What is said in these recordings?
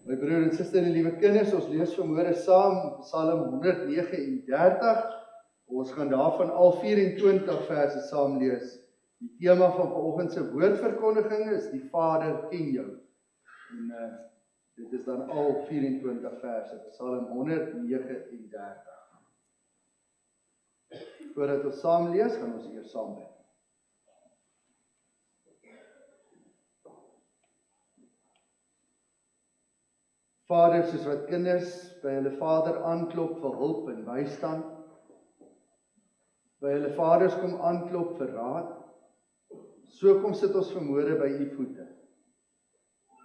My broer en suster en liewe kinders, ons lees vanmôre saam Psalm 139. Ons gaan daarvan al 24 verse saam lees. Die tema van vanoggend se woordverkondiging is die Vader ken jou. En dit is dan al 24 verse, Psalm 139. Voordat ons saam lees, gaan ons eers saam bid. Vader, soos wat kinders by hulle vader aanklop vir hulp en bystand, by hulle vaders kom aanklop vir raad, so kom sit ons vanmôre by u voete.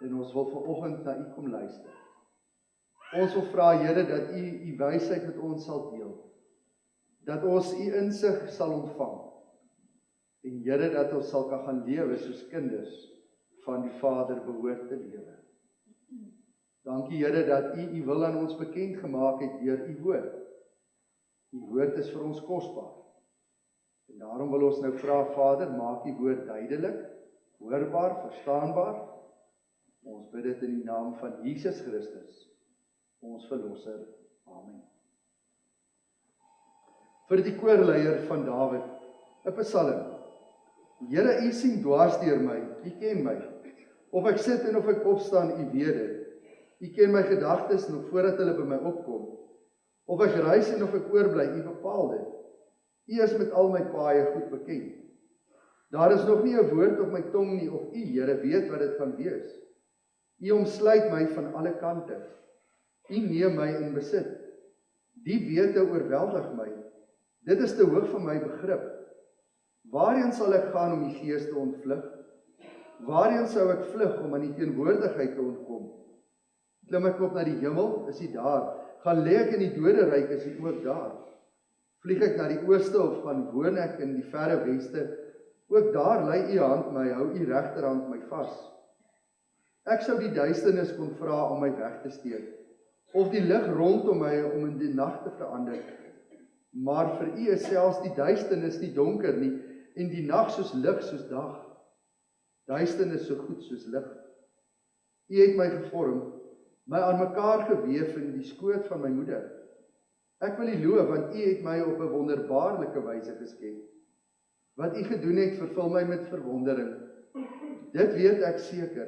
En ons wil vanoggend na u kom luister. Ons wil vra, Here, dat u wysheid met ons sal deel, dat ons u insig sal ontvang, en Here, dat ons sal kan gaan lewe soos kinders van die Vader behoort te lewe. Dankie, Here, dat u wil aan ons bekend gemaak het deur u woord. U woord is vir ons kosbaar. En daarom wil ons nou vra, Vader, maak u woord duidelik, hoorbaar, verstaanbaar. Ons bid dit in die naam van Jesus Christus, ons verlosser. Amen. Vir die koorleier van Dawid, 'n psalm. Here, u sien dwars deur my, u ken my. Of ek sit en of ek opstaan, u weet dit. U ken my gedagtes nog voordat hulle by my opkom. Of ek reis en of ek oorbly, u bepaal dit. U is met al my paaie goed bekend. Daar is nog nie 'n woord op my tong nie, of u, Here, weet wat dit gaan wees. U omsluit my van alle kante. U neem my in besit. Die wete oorweldig my. Dit is te hoog vir my begrip. Waarheen sal ek gaan om die Gees te ontvlug? Waarheen sou ek vlug om aan die teenwoordigheid te ontkom? Klim ek op na die hemel, is hy daar. Gaan lê ek in die doderyk, is hy ook daar. Vlieg ek na die ooste of gaan woon ek in die verre weste, ook daar lei u hand my, hou u regterhand my vas. Ek sou die duisternis kon vra om my weg te steek, of die lig rondom my om in die nag te verander. Maar vir u is selfs die duisternis nie donker nie, en die nag soos lig soos dag. Duisternis so goed soos lig. U het my gevorm, my aan mekaar geweef in die skoot van my moeder. Ek wil u loof, want u het my op 'n wonderbaarlike wyse geskep. Wat u gedoen het, vervul my met verwondering. Dit weet ek seker.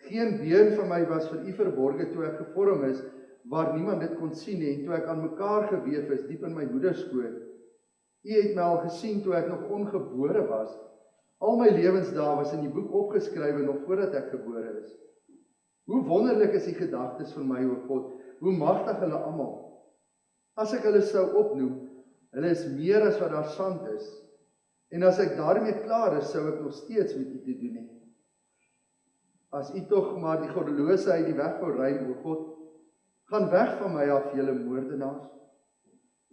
Geen been van my was vir u verborge toe ek gevorm is, waar niemand dit kon sien nie, en toe ek aan mekaar geweef is, diep in my moeder skoot. U het my al gesien toe ek nog ongebore was. Al my lewensdae was in die boek opgeskrywe nog voordat ek gebore is. Hoe wonderlik is die gedagtes vir my, o God, hoe magtig hulle almal. As ek hulle sou opnoem, hulle is meer as wat daar sand is. En as ek daarmee klaar is, sou ek nog steeds met u te doen hê. As u tog maar die goddelose uit die weg wou ruim, o God, gaan weg van my af, julle moordenaars.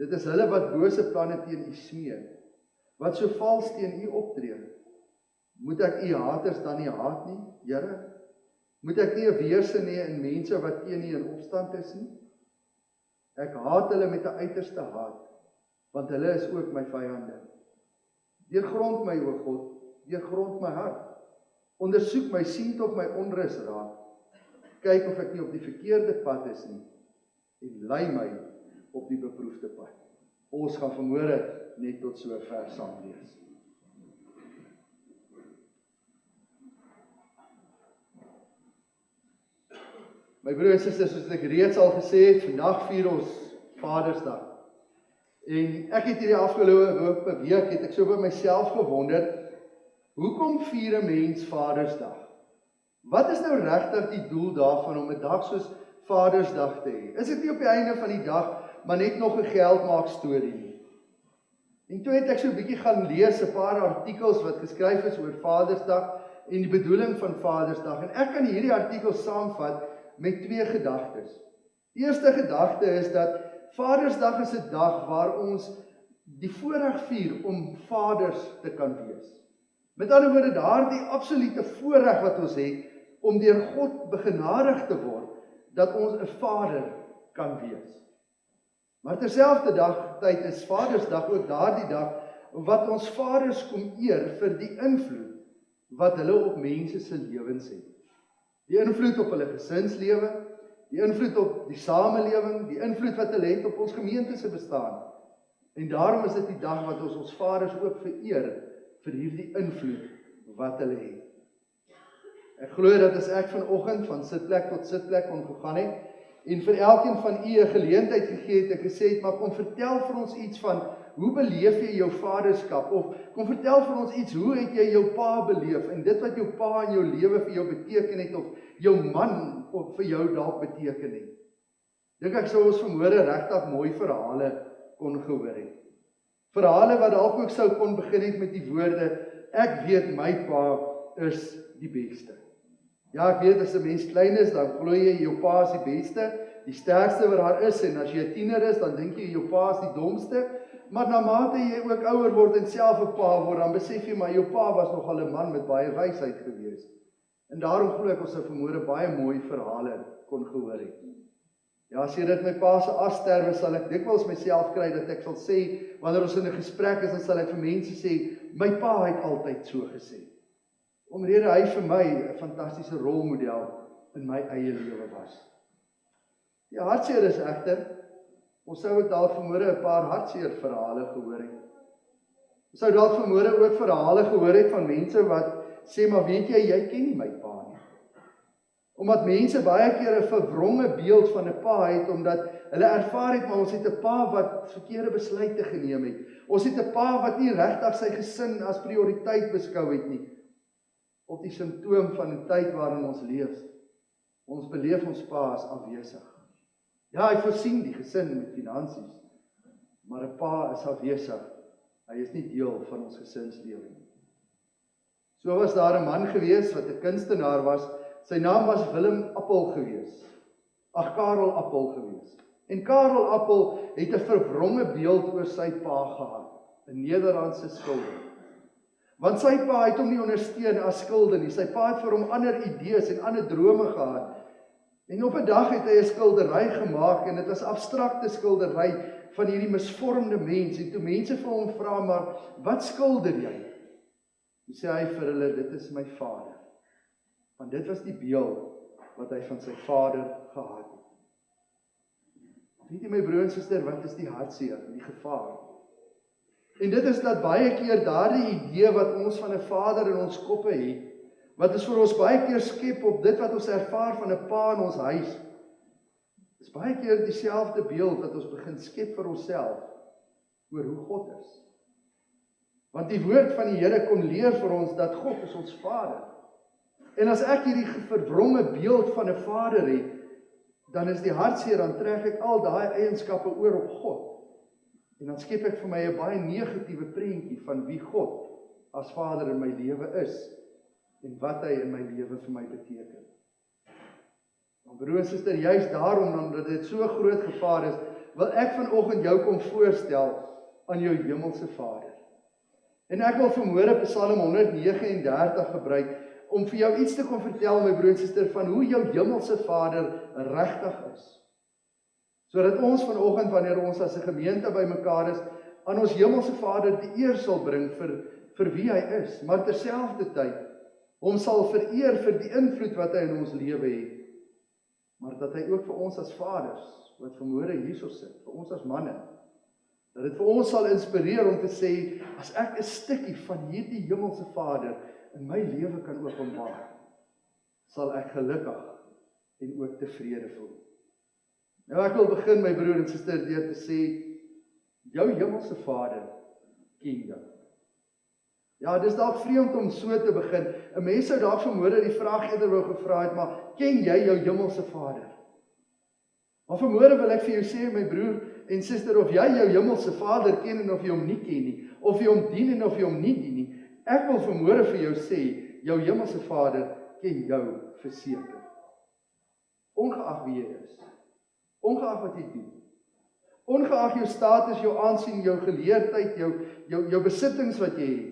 Dit is hulle wat bose planne teen u smee, wat so vals teen u optree. Moet ek u haters dan nie haat nie, Here? Moet ek nie 'n weerstand hê in mense wat teen u in opstand is nie? Ek haat hulle met 'n uiterste haat, want hulle is ook my vyande. Deurgrond my, o God, deurgrond my hart. Ondersoek my, sien tot my onrus raak. Kyk of ek nie op die verkeerde pad is nie, en lei my op die beproefde pad. Ons gaan vanmôre net tot so ver saam lees. My broers en susters, soos ek reeds al gesê het, vandag vier ons Vadersdag. En ek het hierdie afgelope week, het ek so by myself gewonder, hoekom vier 'n mens Vadersdag? Wat is nou regtig die doel daarvan om 'n dag soos Vadersdag te hê? Is dit nie op die einde van die dag, maar net nog 'n geldmaak storie nie? En toe het ek so 'n bietjie gaan lees, 'n paar artikels wat geskryf is oor Vadersdag en die bedoeling van Vadersdag. En ek kan hierdie artikels saamvat met twee gedagtes. Die eerste gedagte is dat Vadersdag is 'n dag waar ons die voorreg vier om vaders te kan wees. Met ander woorde, daardie absolute voorreg wat ons het om deur God begenadig te word, dat ons 'n vader kan wees. Maar terselfdertyd is Vadersdag ook daardie dag wat ons vaders kom eer vir die invloed wat hulle op mense se lewens het. Die invloed op hulle gesinslewe, die invloed op die samelewing, die invloed wat hulle het op ons gemeente se bestaan. En daarom is dit die dag wat ons vaders ook vereer vir hierdie invloed wat hulle het. Ek glo dat as ek vanoggend van sitplek tot sitplek kon gegaan het, en vir elkeen van u 'n geleentheid gegee het, ek gesê het, maar kom vertel vir ons iets van, hoe beleef jy jou vaderskap, of kom vertel vir ons iets, hoe het jy jou pa beleef, en dit wat jou pa in jou lewe vir jou beteken het, of jou man of vir jou dalk beteken het. Dink ek sou ons vanmôre regtig mooi verhale kon gehoor het. Verhale wat dalk ook sou kon begin het met die woorde, ek weet my pa is die beste. Ja, ek weet, as 'n mens klein is, dan glo jy jou pa is die beste, die sterkste wat daar is, en as jy 'n tiener is, dan dink jy jou pa is die domste, maar na mate jy ook ouer word en self 'n pa word, dan besef jy, maar jou pa was nogal 'n man met baie wysheid gewees. En daarom glo ek ons sou vanmôre baie mooi verhale kon gehoor het. Ja, as jy dit my pa se afsterwe, sal ek dikwels myself kry dat ek sal sê, wanneer ons in 'n gesprek is, dan sal ek vir mense sê, my pa het altyd so gesê. Omrede hy vir my 'n fantastiese rolmodel in my eie lewe was. Die hartseer is egter, ons sou ook dalk vanmôre 'n paar hartseer verhale gehoor het. Ons sou dalk vanmôre ook verhale gehoor het van mense wat sê, maar weet jy ken nie my pa nie. Omdat mense baie keer 'n verwronge beeld van 'n pa het, omdat hulle ervaar het, maar ons het 'n pa wat verkeerde besluite geneem het. Ons het 'n pa wat nie regtig sy gesin as prioriteit beskou het nie. Op die simptoom van 'n tyd waarin ons leef. Ons beleef ons pa as afwesig. Ja, hy voorsien die gesin met finansies, maar 'n pa is afwesig. Hy is nie deel van ons gesinslewe nie. So was daar 'n man gewees wat 'n kunstenaar was. Sy naam was Willem Appel gewees. Karel Appel gewees. En Karel Appel het 'n verwronge beeld oor sy pa gehad, 'n Nederlandse skilder. Want sy pa het hom nie ondersteun as skilder nie. Sy pa het vir hom ander idees en ander drome gehad. En op 'n dag het hy 'n skildery gemaak, en dit was 'n abstrakte skildery van hierdie misvormde mens. En toe mense vir hom vra, maar wat skilder jy? Toe sê hy vir hulle, dit is my vader. Want dit was die beeld wat hy van sy vader gehad het. Weet jy my broer en suster, wat is die hartseer, die gevaar? En dit is dat baie keer daardie idee wat ons van 'n vader in ons koppe het, wat ons vir ons baie keer skep op dit wat ons ervaar van 'n pa in ons huis, is baie keer dieselfde beeld wat ons begin skep vir onsself oor hoe God is. Want die woord van die Here kom leer vir ons dat God is ons Vader. En as ek hierdie verwronge beeld van 'n Vader het, dan is die hartseer, dan trek ek al daai eienskappe oor op God. En dan skep ek vir my 'n baie negatiewe prentjie van wie God as Vader in my lewe is en wat hy in my lewe vir my beteken. Maar broer en suster, juist daarom, omdat dit so groot gevaar is, wil ek vanoggend jou kom voorstel aan jou hemelse Vader. En ek wil vanmôre Psalm 139 gebruik om vir jou iets te kom vertel, my broer en suster, van hoe jou hemelse Vader regtig is. Sodat ons vanoggend, wanneer ons as 'n gemeente bymekaar is, aan ons hemelse Vader die eer sal bring vir wie hy is, maar terselfdertyd hom sal vereer vir die invloed wat hy in ons lewe het. Maar dat hy ook vir ons as vaders, wat vanmôre hierso sit, vir ons as manne, dat dit vir ons sal inspireer om te sê, as ek 'n stukkie van hierdie hemelse Vader in my lewe kan openbaar, sal ek gelukkig en ook tevrede voel. Nou ek wil begin, my broer en suster, deur te sê, jou hemelse Vader ken jou. Ja, dis dalk vreemd om so te begin. 'n Mens sou dalk vanmôre die vraag eerder wou gevra het, maar ken jy jou hemelse Vader? Maar vanmôre wil ek vir jou sê, my broer en suster, of jy jou hemelse Vader ken en of jy hom nie ken nie, of jy hom dien en of jy hom nie dien nie, ek wil vanmôre vir jou sê, jou hemelse Vader ken jou verseker. Ongeag wie jy is, ongeag wat jy doen, ongeag jou status, jou aansien, jou geleerdheid, jou besittings wat jy het.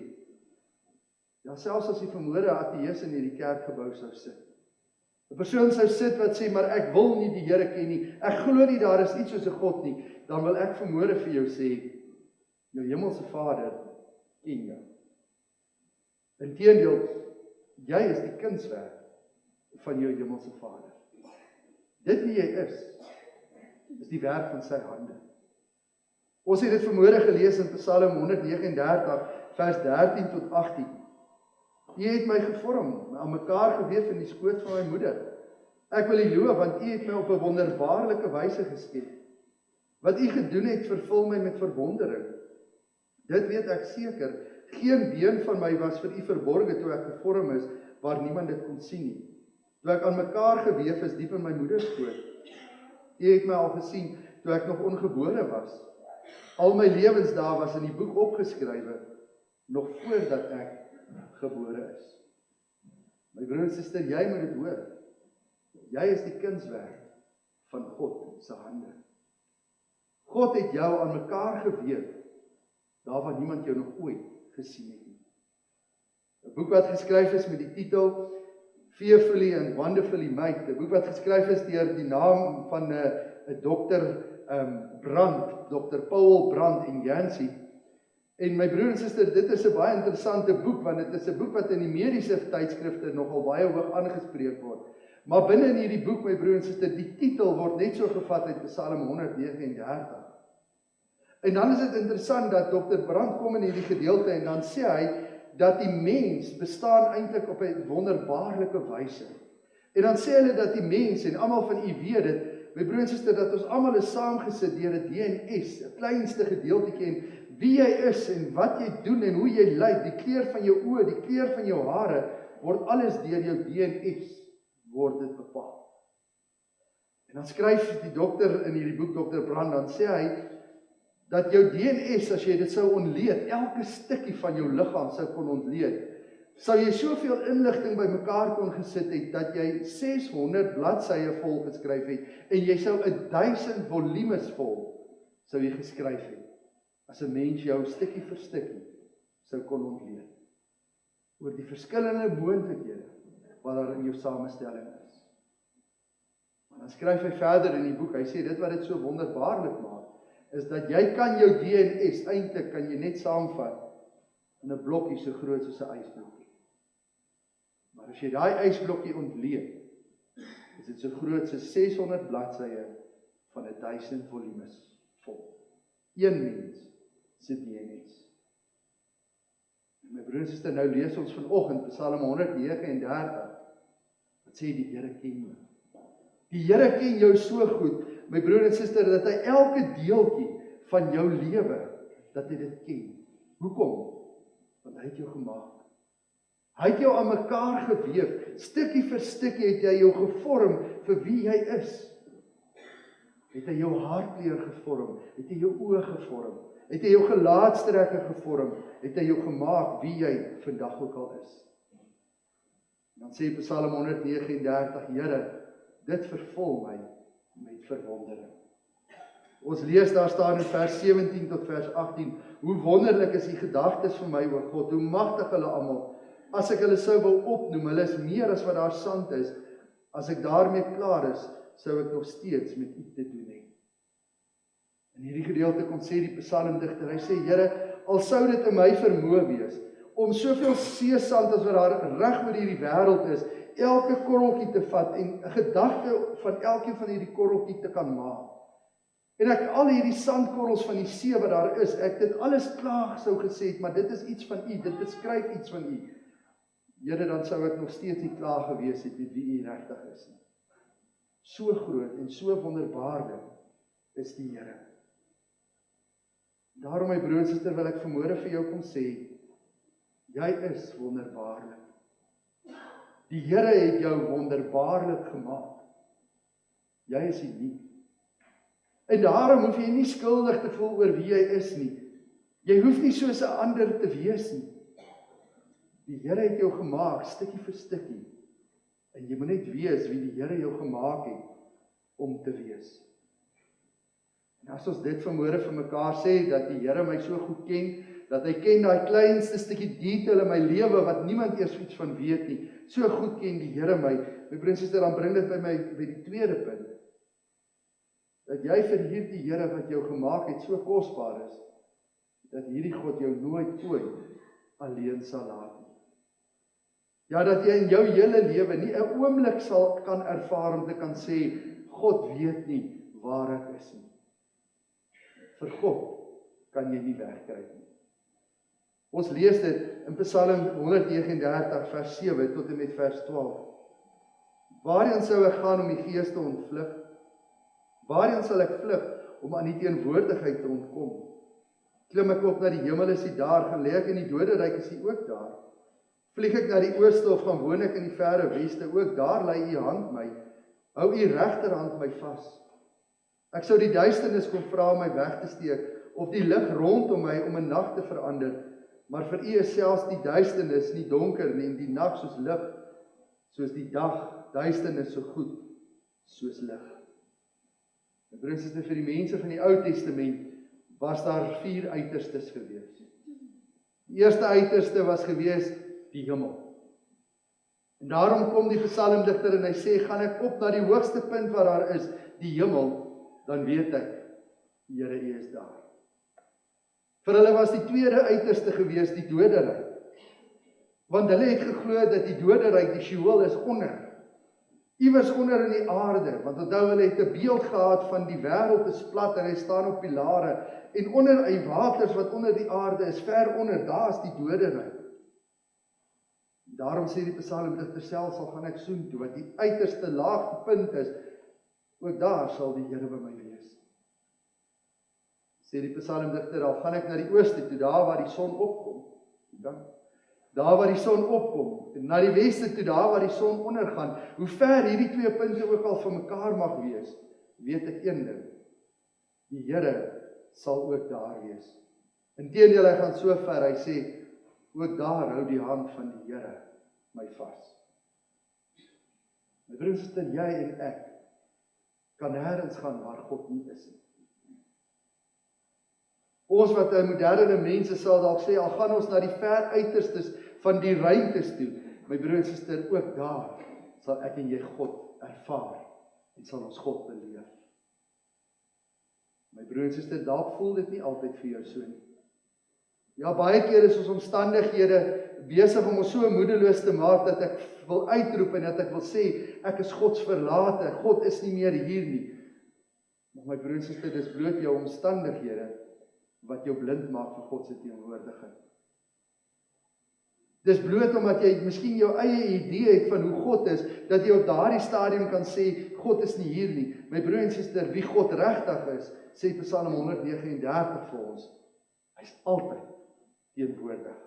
Ja, selfs as jy vanmôre 'n ateïs in hierdie kerkgebou sou sit. 'n Persoon sou sit wat sê, maar ek wil nie die Here ken nie, ek glo nie daar is iets soos 'n God nie, dan wil ek vanmôre vir jou sê, jou hemelse Vader ken jou. Inteendeel, jy is die kunswerk van jou hemelse Vader. Dit wie jy is die werk van sy hande. Ons het dit vanmôre gelees in Psalm 139, vers 13 tot 18. U het my gevorm, aan mekaar geweef in die skoot van my moeder. Ek wil U loof, want U het my op 'n wonderbaarlike wyse geskep. Wat U gedoen het, vervul my met verwondering. Dit weet ek seker, geen been van my was vir U verborge toe ek gevorm is, waar niemand dit kon sien nie. Toe ek aan mekaar geweef is, diep in my moeder skoot. U het my al gesien, toe ek nog ongebore was. Al my lewensdae was in die boek opgeskrywe, nog voordat ek gebore is. My broer en suster, jy moet dit hoor. Jy is die kunswerk van God se hande. God het jou aan mekaar geweef, daar waar niemand jou nog ooit gesien het nie. 'n Boek wat geskryf is met die titel Fearfully and Wonderfully Made, 'n boek wat geskryf is deur die naam van 'n dokter Brandt, Dr. Paul Brandt en Yancey. En my broer en suster, dit is 'n baie interessante boek, want dit is 'n boek wat in die mediese tydskrifte nogal baie hoog aangespreek word. Maar binne in hierdie boek, my broer en suster, die titel word net so gevat uit Psalm 139. En dan is dit interessant dat Dr. Brandt kom in hierdie gedeelte en dan sê hy dat die mens bestaan eintlik op 'n wonderbaarlike wyse. En dan sê hulle dat die mens, en almal van u weet dit, my broer en suster, dat ons almal is saamgesit deur 'n DNS, 'n kleinste gedeeltjie, en wie jy is en wat jy doen en hoe jy lyk, die kleur van jou oë, die kleur van jou hare, word alles deur jou DNS word dit bepaal. En dan skryf die dokter in hierdie boek, Dr. Brandt, dan sê hy dat jou DNS, as jy dit sou ontleed, elke stukkie van jou liggaam sou kon ontleed, sou jy soveel inligting bymekaar kon gesit het, dat jy 600 bladsye vol geskryf het, en jy sou 1000 volumes vol sou jy geskryf het, as 'n mens jou stukkie vir stukkie sou kon ontleed, oor die verskillende moontlikhede wat daar in jou samestelling is. Maar dan skryf hy verder in die boek, hy sê dit wat dit so wonderbaarlik maak, is dat jy kan jou DNS, eintlik kan jy net saamvat in 'n blokkie so groot soos 'n ysblokkie. Maar as jy daai ysblokkie ontleed, is dit so groot soos 600 bladsye van 1000 volumes vol. Een mens se DNS. En my broer en suster, nou lees ons vanoggend Psalm 139, wat sê die Here ken jou. Die Here ken jou so goed, my broer en suster, dat hy elke deeltjie van jou lewe, dat hy dit ken. Hoekom? Want hy het jou gemaak. Hy het jou aan mekaar geweef, stukkie vir stukkie het hy jou gevorm vir wie jy is. Het hy jou haarkleur gevorm, het hy jou oë gevorm, het hy jou gelaatstrekke gevorm, het hy jou gemaak wie jy vandag ook al is. Dan sê Psalm 139, Here, dit vervul my met verwondering. Ons lees, daar staan in vers 17 tot vers 18, hoe wonderlik is die gedagtes vir my, o God, hoe magtig hulle almal. As ek hulle sou wil opnoem, hulle is meer as wat daar sand is. As ek daarmee klaar is, sou ek nog steeds met U te doen hê. In hierdie gedeelte kom sê die psalmdigter, hy sê, Here, al sou dit in my vermoë wees, om soveel seesand as wat daar reg oor hierdie wêreld is, elke korreltjie te vat en 'n gedagte van elkeen van hierdie korreltjie te kan maak. En ek al hierdie sandkorrels van die see wat daar is, ek dit alles klaar sou gesê het, maar dit is iets van U, dit beskryf iets van U. Here, dan sou ek nog steeds nie klaar gewees het met wie U regtig is nie. So groot en so wonderbaarlik is die Here. Daarom, my broer en suster, wil ek vanmôre vir jou kom sê, jy is wonderbaarlik. Die Here het jou wonderbaarlik gemaak. Jy is uniek. En daarom hoef jy nie skuldig te voel oor wie jy is nie. Jy hoef nie soos 'n ander te wees nie. Die Here het jou gemaak, stukkie vir stukkie. En jy moet net wees wie die Here jou gemaak het om te wees. En as ons dit vanmôre vir mekaar sê, dat die Here my so goed ken, dat hy ken daai kleinste stukkie detail in my lewe, wat niemand eers iets van weet nie, so goed ken die Here my broer en suster, dan bring dit by die tweede punt, dat jy vir hierdie Here wat jou gemaak het, so kosbaar is, dat hierdie God jou nooit ooit alleen sal laat nie. Ja, dat jy in jou hele lewe nie 'n oomblik kan ervaar om te kan sê, God weet nie waar ek is nie. Vir God kan jy nie wegkry nie. Ons lees dit in Psalm 139 vers 7 tot en met vers 12. Waarheen sou ek gaan om die gees te ontvlug? Waarheen sal ek vlug om aan die teenwoordigheid te ontkom? Klim ek op na die hemel, is hy daar, gaan lê ek in die doderyk, is hy ook daar. Vlieg ek na die ooste of gaan woon ek in die verre weste, ook daar lei u hand my, hou u regterhand my vas. Ek sou die duisternis kom vra om my weg te steek, of die lig rondom my om 'n nag te verander, maar vir u is selfs die duisternis nie donker nie, en die nag soos lig, soos die dag, duisternis so goed, soos lig. En broers en susters, vir die mense van die Ou Testament was daar 4 uiterstes gewees. Die eerste uiterste was gewees die hemel. En daarom kom die psalmdigter en hy sê, gaan ek op na die hoogste punt waar daar is, die hemel, dan weet ek, die Here, U is daar. Vir hulle was die tweede uiterste gewees die doderyk. Want hulle het geglo dat die doderyk, die Sheol, is onder. Iewers onder in die aarde, want onthou hulle het 'n beeld gehad van die wêreld is plat en hy staan op pilare, en onder die waters wat onder die aarde is, ver onder, daar is die doderyk. Daarom sê die psalmdigter self, sal gaan ek soontoe, wat die uiterste laagtepunt is, ook daar sal die Here by my wees. Sê die psalmdigter, al gaan ek na die ooste toe, daar waar die son opkom, daar waar die son opkom, en na die weste toe, daar waar die son ondergaan, hoe ver hierdie 2 punte ook al van mekaar mag wees, weet ek een ding, die Here sal ook daar wees. Inteendeel, hy gaan so ver, hy sê, ook daar hou die hand van die Here my vas. My broers en susters, jy en ek kan nêrens gaan waar God nie is nie. Ons wat moderne mense sal dalk sê, al gaan ons na die ver uiterstes van die ruimtes toe, my broers en susters, ook daar sal ek en jy God ervaar en sal ons God beleef. My broers en susters, dalk voel dit nie altyd vir jou so nie. Ja, baie keer is ons omstandighede besig om ons so moedeloos te maak dat ek wil uitroep en dat ek wil sê, ek is Gods verlate, God is nie meer hier nie. Maar my broers en susters, dis bloot jou omstandighede wat jou blind maak vir God se teenwoordigheid. Dis bloot omdat jy miskien jou eie idee het van hoe God is, dat jy op daardie stadium kan sê, God is nie hier nie. My broer en suster, wie God regtig is, sê Psalm 139 vir ons, hy is altyd teenwoordig.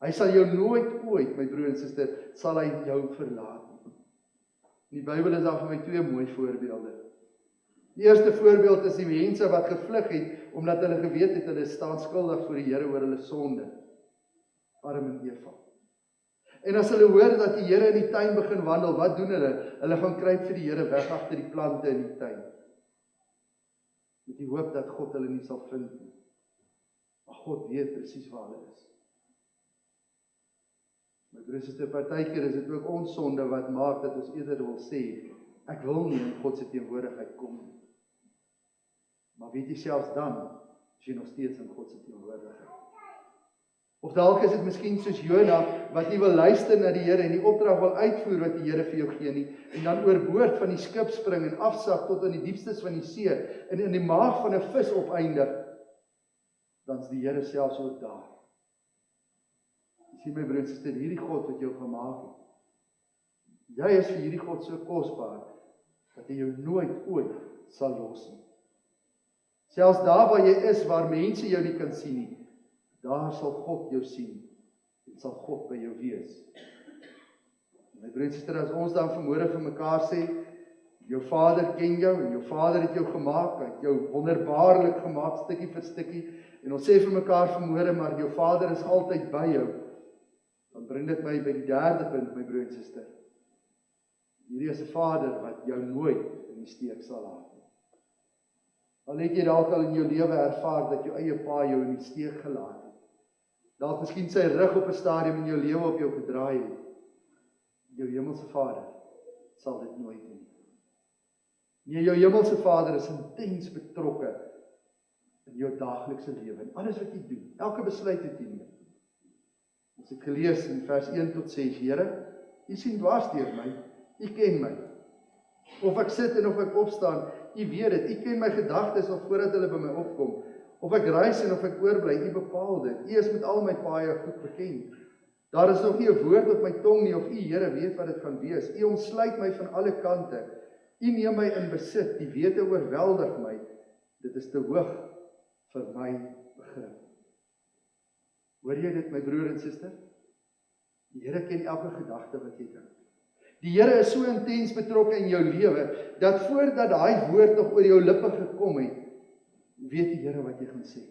Hy sal jou nooit ooit, my broer en suster, sal hy jou verlaat nie. In die Bybel is daar vir my 2 mooi voorbeelde. Die eerste voorbeeld is die mense wat gevlug het, omdat hulle geweet het, hulle staan skuldig voor die Here oor hulle sonde. Adam en Eva. En as hulle hoor dat die Here in die tuin begin wandel, wat doen hulle? Hulle gaan kruip vir die Here weg agter die plante in die tuin. Met die hoop dat God hulle nie sal vind nie. Maar God weet presies waar hulle is. My broers en susters, partykeer is dit ook ons sonde wat maak dat ons eerder wil sê, ek wil nie in God se teenwoordigheid kom nie. Maar weet jy, selfs dan, is jy nog steeds in God se teenwoordigheid. Of dalk is dit miskien soos Jona, wat nie wil luister na die Here en die opdrag wil uitvoer wat die Here vir jou gee nie, en dan oorboord van die skip spring en afsak tot aan die diepstes van die see, en in die maag van 'n vis opeindig, dan is die Here selfs ook daar. Jy sien my broer en suster, hierdie God wat jou gemaak het, jy is vir hierdie God so kosbaar, dat hy jou nooit ooit sal los nie. Selfs daar waar jy is, waar mense jou nie kan sien nie, daar sal God jou sien, en sal God by jou wees. My broer en suster, as ons dan vanmôre vir mekaar sê, jou Vader ken jou, en jou Vader het jou gemaak, hy het jou wonderbaarlik gemaak, stukkie vir stukkie, en ons sê vir mekaar vanmôre, maar jou Vader is altyd by jou, dan bring dit my by die derde punt, my broer en suster. Hierdie is 'n Vader wat jou nooit in die steek sal laat. Al het jy dalk al in jou lewe ervaar dat jou eie pa jou in die steek gelaat het. Dalk miskien sy rug op 'n stadium in jou lewe op jou gedraai het. Jou hemelse Vader sal dit nooit doen. Nee, jou hemelse Vader is intens betrokke in jou daaglikse lewe, en alles wat jy doen, elke besluit wat jy neem. Ons het gelees in vers 1 tot 6, Here, U sien dwars deur my, U ken my. Of ek sit en of ek opstaan, U weet dit. U ken my gedagtes nog voordat hulle by my opkom. Of ek reis en of ek oorbly, U bepaal dit. U is met al my paaie goed bekend. Daar is nog nie 'n woord op my tong nie, of U, Here, weet wat dit gaan wees. U omsluit my van alle kante. U neem my in besit. Die wete oorweldig my. Dit is te hoog vir my begrip. Hoor jy dit, my broer en suster? Die Here ken elke gedagte wat jy dink. Die Here is so intens betrokke in jou lewe, dat voordat daai woord nog oor jou lippe gekom het, weet die Here wat jy gaan sê.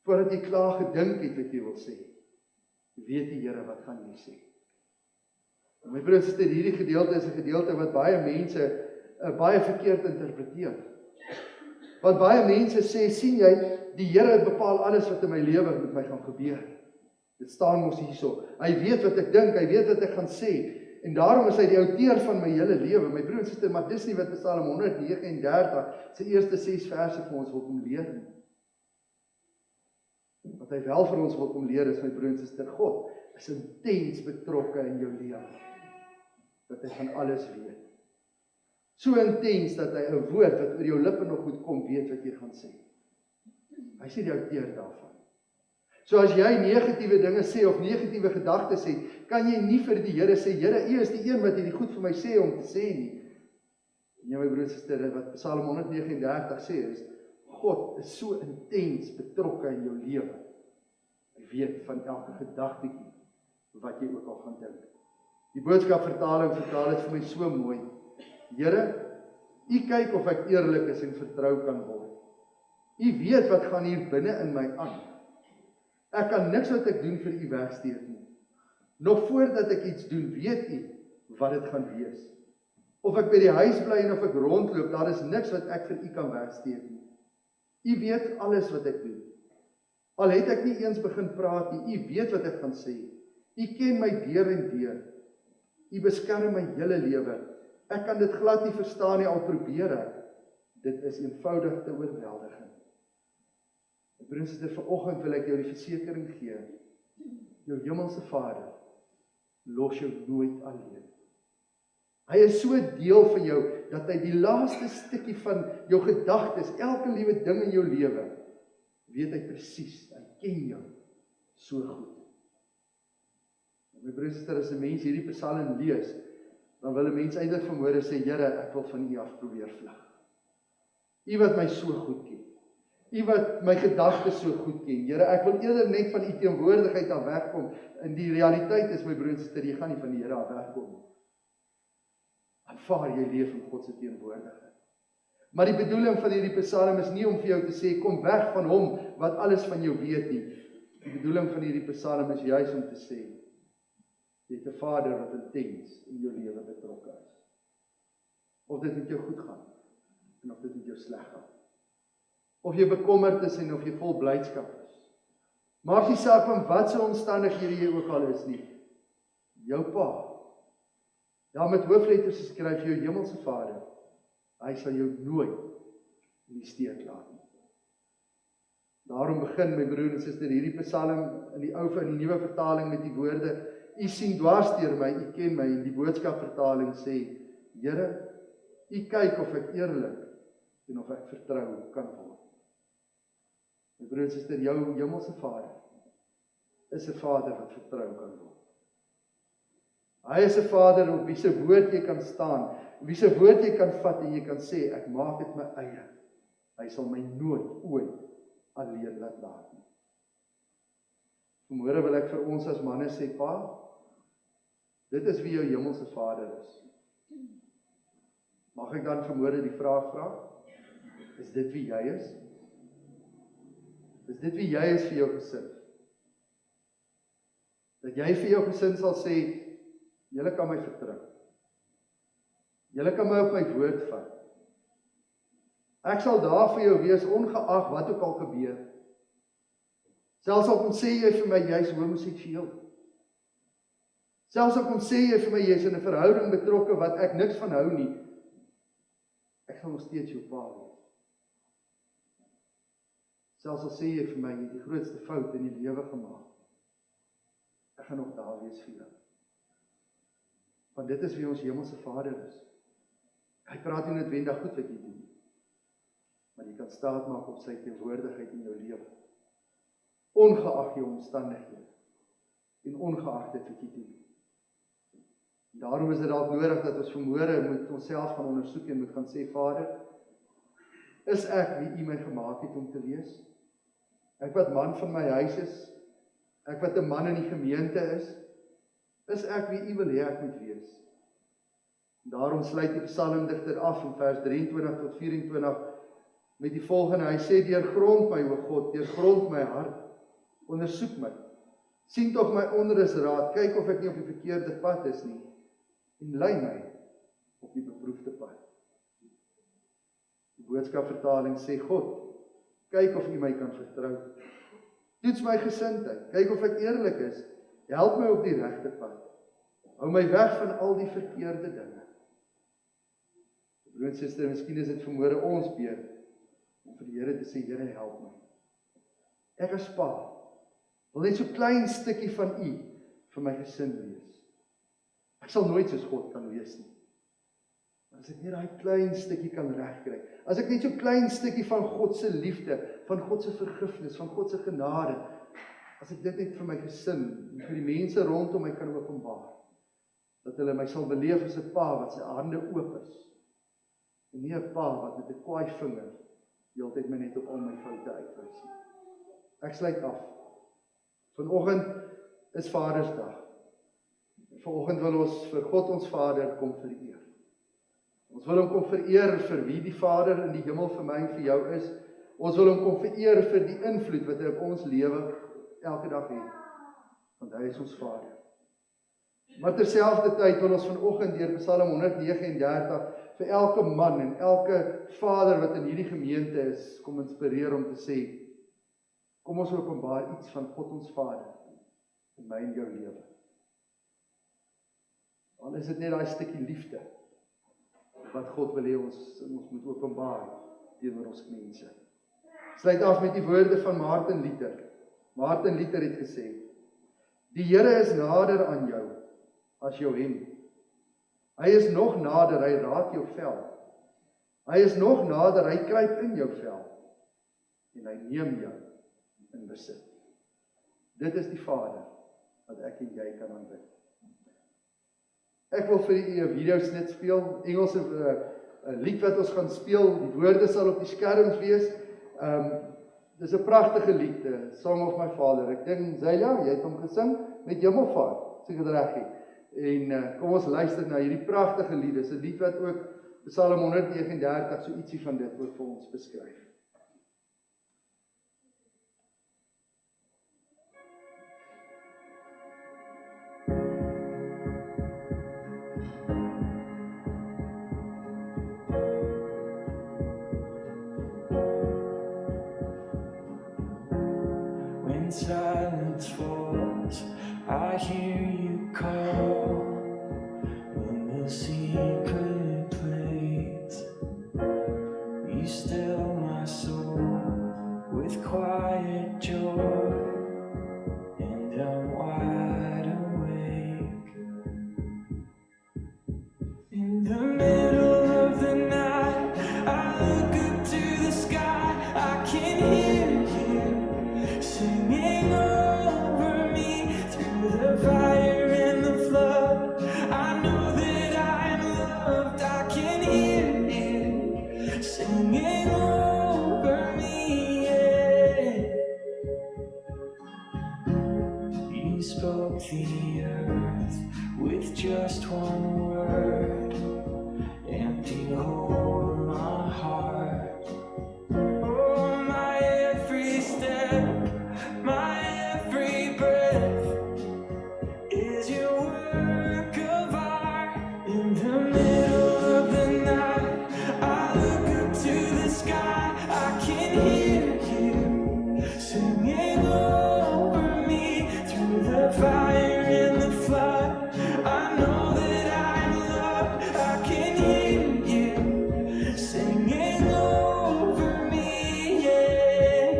Voordat jy klaar gedink het wat jy wil sê, weet die Here wat gaan jy sê. En my broer en suster, hierdie gedeelte is 'n gedeelte wat baie mense baie verkeerd interpreteer. Want baie mense sê, sien jy, die Here bepaal alles wat in my lewe met my gaan gebeur. Dit staan mos hierso. Hy weet wat ek dink, hy weet wat ek gaan sê. En daarom is hy die outeur van my hele lewe. My broer en suster, maar dis nie wat Psalm 139 sy eerste 6 verse vir ons wil kom leer nie. Wat hy wel vir ons wil kom leer is, my broer en suster, God is intens betrokke in jou lewe. Dat hy van alles weet. So intens dat hy 'n woord wat oor jou lippe nog moet kom, weet wat jy gaan sê. Hy sê die outeur daarvan. So as jy negatiewe dinge sê of negatiewe gedagtes het, kan jy nie vir die Here sê, Here, U is die een wat hierdie goed vir my sê om te sê nie. Nee, my broer en suster, wat Psalm 139 sê is, God is so intens betrokke in jou lewe. Hy weet van elke gedagtetjie wat jy ook al gaan dink. Die boodskapvertaling vertaal dit vir my so mooi. Here, U kyk of ek eerlik is en vertrou kan word. U weet wat gaan hier binne in my aan. Ek kan niks wat ek doen vir U wegsteek nie. Nog voordat ek iets doen, weet U wat dit gaan wees. Of ek by die huis bly en of ek rondloop, daar is niks wat ek vir U kan wegsteek nie. U weet alles wat ek doen. Al het ek nie eens begin praat nie, U weet wat ek gaan sê. U ken my deur en deur. U beskerm my hele lewe. Ek kan dit glad nie verstaan nie, al probeer ek. Dit is eenvoudig te oorweldigend. Broer en suster, vanoggend wil ek jou die versekering gee. Jou hemelse Vader los jou nooit alleen. Hy is so deel van jou, dat hy die laaste stukkie van jou gedagtes, elke liewe ding in jou lewe, weet hy presies, hy ken jou so goed. My broer en suster, as 'n mens hierdie Psalm lees, dan wil 'n mens eintlik vanmôre sê, Here, ek wil van U af probeer vlug. U wat my so goed ken. U wat my gedagtes so goed ken. Here, ek wil eerder net van U teenwoordigheid af wegkom. En die realiteit is, my broer en suster, jy gaan nie van die Here af wegkom nie. Aanvaar jy leef in God se teenwoordigheid. Maar die bedoeling van hierdie Psalm is nie om vir jou te sê, kom weg van hom wat alles van jou weet nie. Die bedoeling van hierdie Psalm is juis om te sê, jy het 'n Vader wat intens in jou lewe betrokke is. Of dit met jou goed gaan, en of dit met jou sleg gaan. Of jy bekommerd is en of jy vol blydskap is. Maak nie saak van wat se omstandighede jy ook al is nie. Jou Pa, daar met hoofletters geskryf, jou hemelse Vader, hy sal jou nooit in die steek laat nie. Daarom begin, my broer en suster, hierdie Psalm in die ou en die nuwe vertaling met die woorde, U sien dwars deur my, U ken my, en die boodskapvertaling sê, Here, U kyk of ek eerlik en of ek vertrou kan word. My broer en suster, jou hemelse Vader is 'n Vader wat vertrou kan word. Hy is 'n Vader op wie se woord jy kan staan, wie se woord jy kan vat en jy kan sê, ek maak dit my eie. Hy sal my nooit ooit alleen laat nie. Vanmôre wil ek vir ons as manne sê, Pa, dit is wie jou hemelse Vader is. Mag ek dan vanmôre die vraag vra? Is dit wie jy is? Is dit wie jy is vir jou gesin? Dat jy vir jou gesin sal sê, julle kan my vertrou. Julle kan my op my woord vat. Ek sal daar vir jou wees, ongeag wat ook al gebeur. Selfs al kom sê jy vir my, jy's homoseksueel. Selfs al kom sê jy vir my, jy's in 'n verhouding betrokke wat ek niks van hou nie, ek sal nog steeds jou Pa wees. Selfs al sê jy vir my, jy het die grootste fout in die lewe gemaak, ek gaan nog daar wees vir jou. Want dit is wie ons hemelse Vader is. Hy praat nie noodwendig goed wat jy doen, maar jy kan staat maak op sy teenwoordigheid in jou lewe. Ongeag jou omstandighede en ongeag dit wat jy doen. En daarom is dit dalk nodig dat ons vanmôre moet onsself gaan ondersoek en moet gaan sê, Vader, is ek wie U my gemaak het om te wees? Ek wat man van my huis is, ek wat 'n man in die gemeente is ek wie U wil hê ek moet wees? En daarom sluit die psalmdigter af in vers 23 tot 24 met die volgende, hy sê, deurgrond my, o God, deurgrond my hart, ondersoek my, sien tog my onrusraad, kyk of ek nie op die verkeerde pad is nie, en lei my op die beproefde pad. Die boodskapvertaling sê, God, kyk of U my kan vertrou. Toets my gesindheid, kyk of ek eerlik is, help my op die regte pad. Hou my weg van al die verkeerde dinge. Broer en suster, miskien is dit vanmôre ons beurt om vir die Here te sê, Here, help my. Ek as pa, wil net so klein stukkie van U vir my gesin wees. Ek sal nooit soos God kan wees nie. Maar as ek net daai klein stukkie kan regkry, as ek net so klein stukkie van God se liefde, van God se vergifnis, van God se genade, as ek dit net vir my gesin en vir die mense rondom my kan openbaar, dat hulle my sal beleef as 'n pa wat sy hande oop is, en nie 'n pa wat met 'n kwaai vinger die hele tyd my net op al my foute uitwys nie. Ek sluit af. Vanoggend is Vadersdag. Vanoggend wil ons vir God ons Vader kom vereer. Ons wil hom kom vereer vir wie die Vader in die hemel vir my en vir jou is. Ons wil hom kom vereer vir die invloed wat hy op ons lewe elke dag het. Want hy is ons Vader. Maar terselfdertyd wil ons vanoggend deur Psalm 139 vir elke man en elke vader wat in hierdie gemeente is, kom inspireer om te sê, kom ons openbaar iets van God ons Vader in my en jou lewe. Al is dit net daai stukkie liefde wat God wil hê ons moet openbaar teenoor ons mense. Sluit af met die woorde van Martin Luther. Martin Luther het gesê, die Here is nader aan jou as jou hemd. Hy is nog nader, hy raak jou vel. Hy is nog nader, hy kruip in jou vel. En hy neem jou in besit. Dit is die Vader wat ek en jy kan aanbid. Ek wil vir u 'n videosnit speel, Engelse lied wat ons gaan speel, die woorde sal op die skerms wees. Dis 'n pragtige lied, Song of My Father. Ek dink Zeila, jy het hom gesing met Hemelvaart, as ek dit reg het. En kom ons luister na hierdie pragtige lied. Dis 'n lied wat ook Psalm 139 so ietsie van dit ook vir ons beskryf. When silence falls, I hear you call. In the secret place, you still my soul with quiet joy, and I'm wide awake. In the middle of the night, I look up to the sky. I can hear you singing over me through the fire and the flood. I know that I am loved. I can hear you singing over me. Yeah. You spoke the earth with just one word, empty hole in my heart. Oh, my every step, my every breath is your work of art. In the middle of the night, I look up to the sky. I can hear you singing over me through the fire and the flood. I know that I'm loved. I can hear you singing over me. Yeah.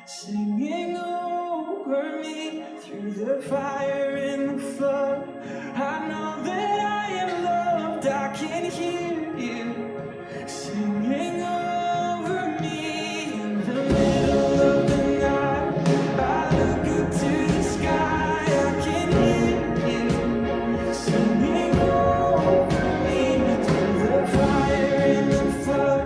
singing over me through the fire and the flood. I know that I am loved. I can hear you singing over me in the middle of the night. I look up to the sky. I can hear you singing over me through the fire and the flood.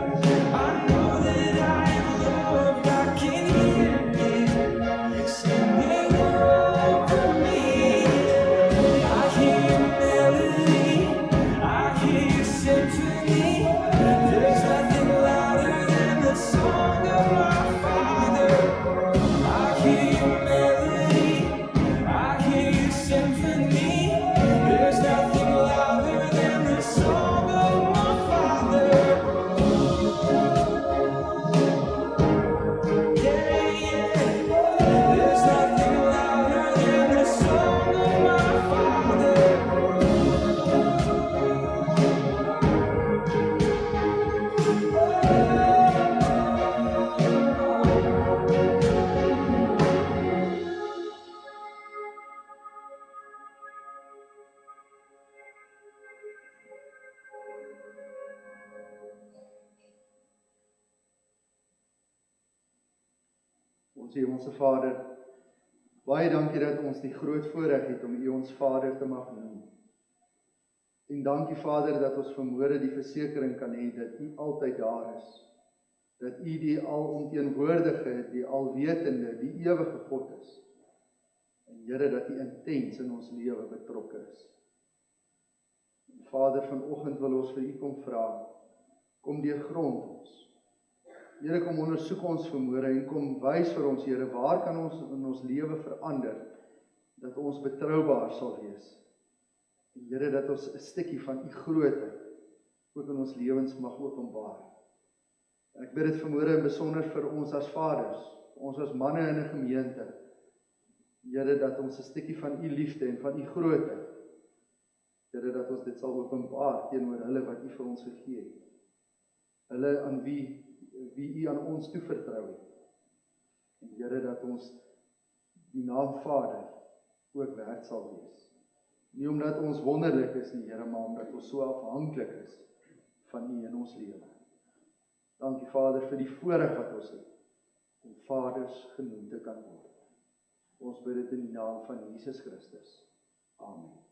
I know that I am loved. I can hear you singing over me. I hear a melody. I hear your symphony. There's nothing louder than the song of my Father. I hear your melody. I hear your symphony. There's nothing louder than the song of my Father. Yeah, yeah. There's nothing louder than the song of my Father. Ons Hemelse Vader, baie dankie dat ons die groot voorreg het om U ons Vader te mag noem. En dankie Vader dat ons vanmôre die versekering kan hê dat U altyd daar is. Dat U die alomteenwoordige, die alwetende, die ewige God is. En Here, dat U intens in ons lewe betrokke is. En Vader, vanoggend wil ons vir U kom vra, kom deurgrond ons. Here, kom ondersoek ons vanmôre en kom wys vir ons, Here, waar kan ons in ons lewe verander, dat ons betroubaar sal wees. En Here, dat ons 'n stukkie van U grootheid ook in ons lewens mag openbaar. En ek bid dit vanmôre in besonder vir ons as vaders, ons as manne in 'n gemeente. Here, dat ons 'n stukkie van U liefde en van U grootheid, Here, dat ons dit sal openbaar teenoor hulle wat U vir ons gegee het. Hulle aan wie U aan ons toevertrou het. En Here, dat ons die naam Vader ook werd sal wees. Nie omdat ons wonderlik is nie, Here, maar omdat ons so afhanklik is van U in ons lewe. Dankie Vader vir die voorreg wat ons het om vaders genoem te kan word. Ons bid dit in die naam van Jesus Christus. Amen.